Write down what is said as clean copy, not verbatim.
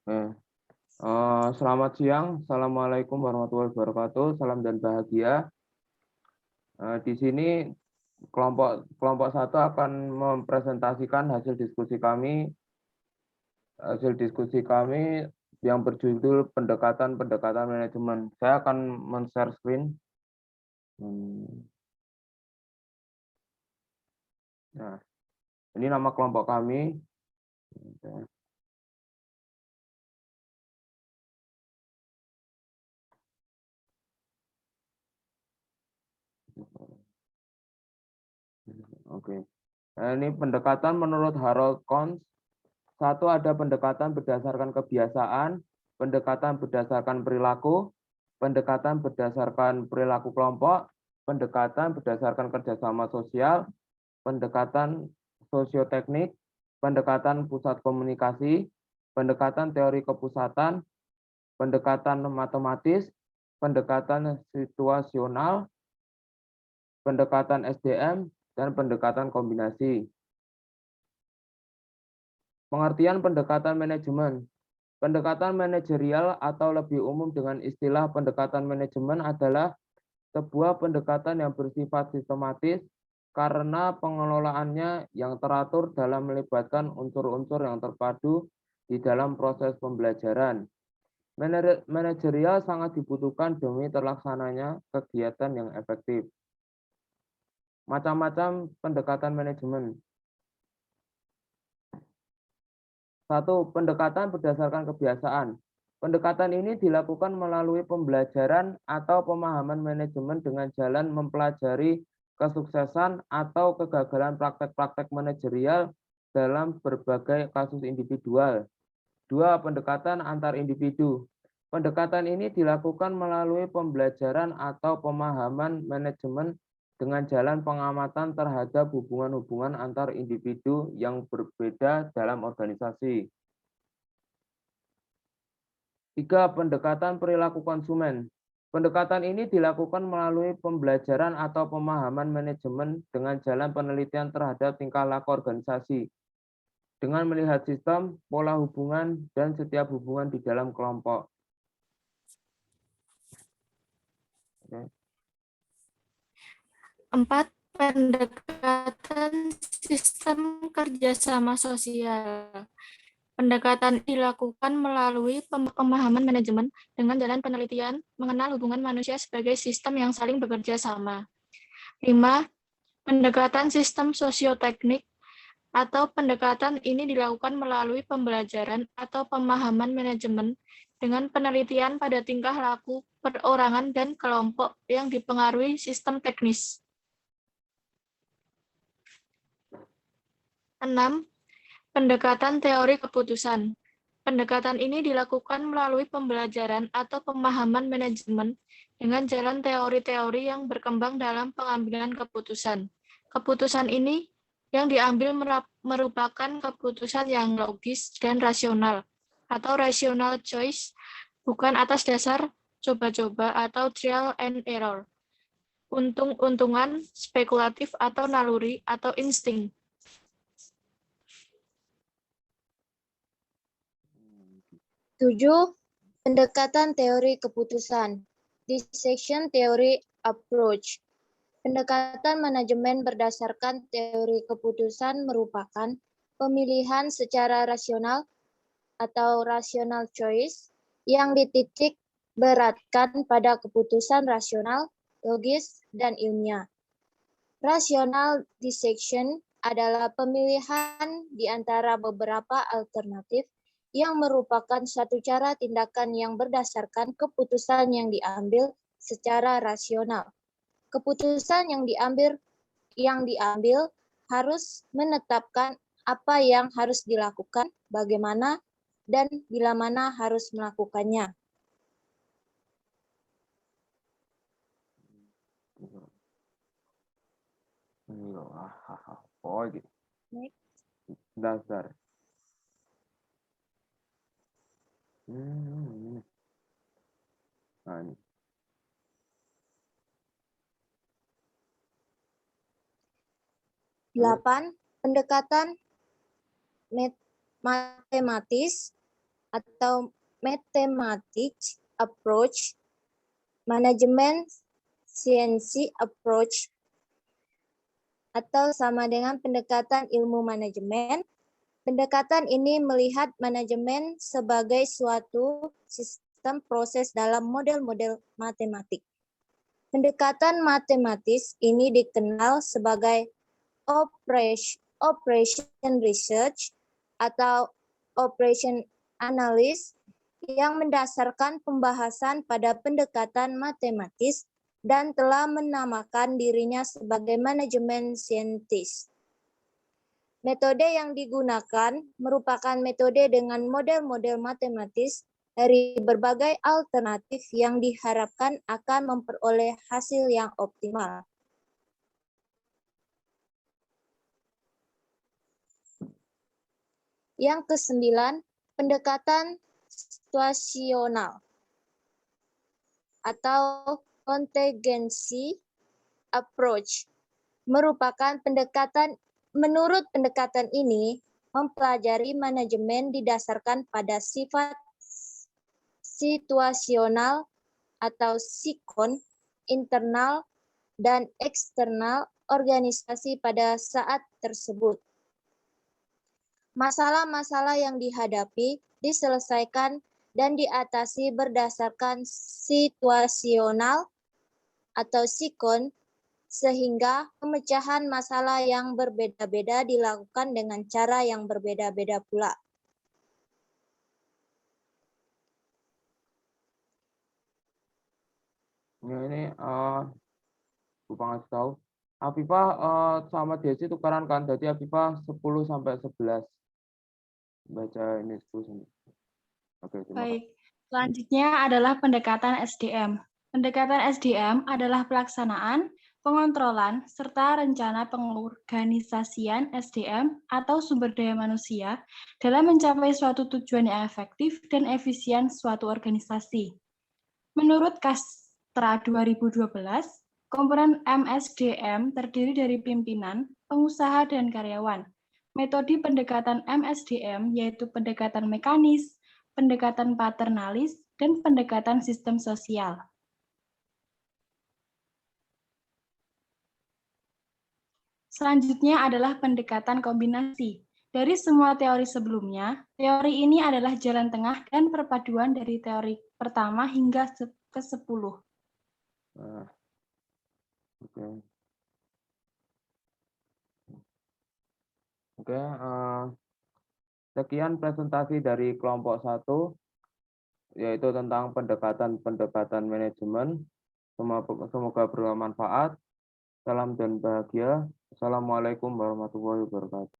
Eh, Selamat siang, Assalamualaikum warahmatullahi wabarakatuh, salam dan bahagia. Di sini kelompok kelompok satu akan mempresentasikan hasil diskusi kami yang berjudul pendekatan manajemen. Saya akan men-share screen. Nah, ini nama kelompok kami. Oke. Nah, ini pendekatan menurut Harold Kohns. Satu, ada pendekatan berdasarkan kebiasaan, pendekatan berdasarkan perilaku, pendekatan berdasarkan perilaku kelompok, pendekatan berdasarkan kerjasama sosial, pendekatan sosioteknik, pendekatan pusat komunikasi, pendekatan teori kepusatan, pendekatan matematis, pendekatan situasional, pendekatan SDM, dan pendekatan kombinasi. Pengertian pendekatan manajemen. Pendekatan manajerial atau lebih umum dengan istilah pendekatan manajemen adalah sebuah pendekatan yang bersifat sistematis karena pengelolaannya yang teratur dalam melibatkan unsur-unsur yang terpadu di dalam proses pembelajaran. Manajerial sangat dibutuhkan demi terlaksananya kegiatan yang efektif. Macam-macam pendekatan manajemen. Satu, pendekatan berdasarkan kebiasaan. Pendekatan ini dilakukan melalui pembelajaran atau pemahaman manajemen dengan jalan mempelajari kesuksesan atau kegagalan praktek-praktek manajerial dalam berbagai kasus individual. Dua, pendekatan antar individu. Pendekatan ini dilakukan melalui pembelajaran atau pemahaman manajemen dengan jalan pengamatan terhadap hubungan-hubungan antar individu yang berbeda dalam organisasi. Tiga, pendekatan perilaku konsumen. Pendekatan ini dilakukan melalui pembelajaran atau pemahaman manajemen dengan jalan penelitian terhadap tingkah laku organisasi, dengan melihat sistem, pola hubungan, dan setiap hubungan di dalam kelompok. Empat, pendekatan sistem kerjasama sosial. Pendekatan dilakukan melalui pemahaman manajemen dengan jalan penelitian mengenal hubungan manusia sebagai sistem yang saling bekerja sama. 5. Pendekatan sistem sosioteknik atau pendekatan ini dilakukan melalui pembelajaran atau pemahaman manajemen dengan penelitian pada tingkah laku perorangan dan kelompok yang dipengaruhi sistem teknis. 6. Pendekatan teori keputusan. Pendekatan ini dilakukan melalui pembelajaran atau pemahaman manajemen dengan jalan teori-teori yang berkembang dalam pengambilan keputusan. Keputusan ini yang diambil merupakan keputusan yang logis dan rasional atau rational choice, bukan atas dasar coba-coba atau trial and error, untung-untungan, spekulatif atau naluri atau insting. 7. Pendekatan teori keputusan. Decision Theory Approach. Pendekatan manajemen berdasarkan teori keputusan merupakan pemilihan secara rasional atau rational choice yang dititik beratkan pada keputusan rasional, logis, dan ilmiah. Rational decision adalah pemilihan di antara beberapa alternatif yang merupakan suatu cara tindakan yang berdasarkan keputusan yang diambil secara rasional. Keputusan yang diambil harus menetapkan apa yang harus dilakukan, bagaimana, dan bila mana harus melakukannya. Dasar. Nah, ini. 8. Pendekatan matematis atau mathematics approach, manajemen science approach, atau sama dengan pendekatan ilmu manajemen. Pendekatan ini melihat manajemen sebagai suatu sistem proses dalam model-model matematik. Pendekatan matematis ini dikenal sebagai operation research atau operation analysis yang mendasarkan pembahasan pada pendekatan matematis dan telah menamakan dirinya sebagai manajemen saintis. Metode yang digunakan merupakan metode dengan model-model matematis dari berbagai alternatif yang diharapkan akan memperoleh hasil yang optimal. Yang ke-9, pendekatan situasional atau contingency approach merupakan pendekatan. Menurut pendekatan ini, mempelajari manajemen didasarkan pada sifat situasional atau sikon internal dan eksternal organisasi pada saat tersebut. Masalah-masalah yang dihadapi diselesaikan dan diatasi berdasarkan situasional atau sikon, sehingga pemecahan masalah yang berbeda-beda dilakukan dengan cara yang berbeda-beda pula. Ya, ini lupa ngasih tahu. Afifah sama Desi tukaran kan, jadi Afifah 10 sampai 11. Baca ini 10 sampai. Oke, terima kasih. Baik, selanjutnya adalah pendekatan SDM. Pendekatan SDM adalah pelaksanaan, pengontrolan, serta rencana pengorganisasian SDM atau sumber daya manusia dalam mencapai suatu tujuan yang efektif dan efisien suatu organisasi. Menurut Kastra 2012, komponen MSDM terdiri dari pimpinan, pengusaha, dan karyawan. Metode pendekatan MSDM yaitu pendekatan mekanis, pendekatan paternalis, dan pendekatan sistem sosial. Selanjutnya adalah pendekatan kombinasi. Dari semua teori sebelumnya, teori ini adalah jalan tengah dan perpaduan dari teori pertama hingga ke-10. Oke, sekian presentasi dari kelompok 1, yaitu tentang pendekatan manajemen. Semoga bermanfaat. Salam dan bahagia. Assalamualaikum warahmatullahi wabarakatuh.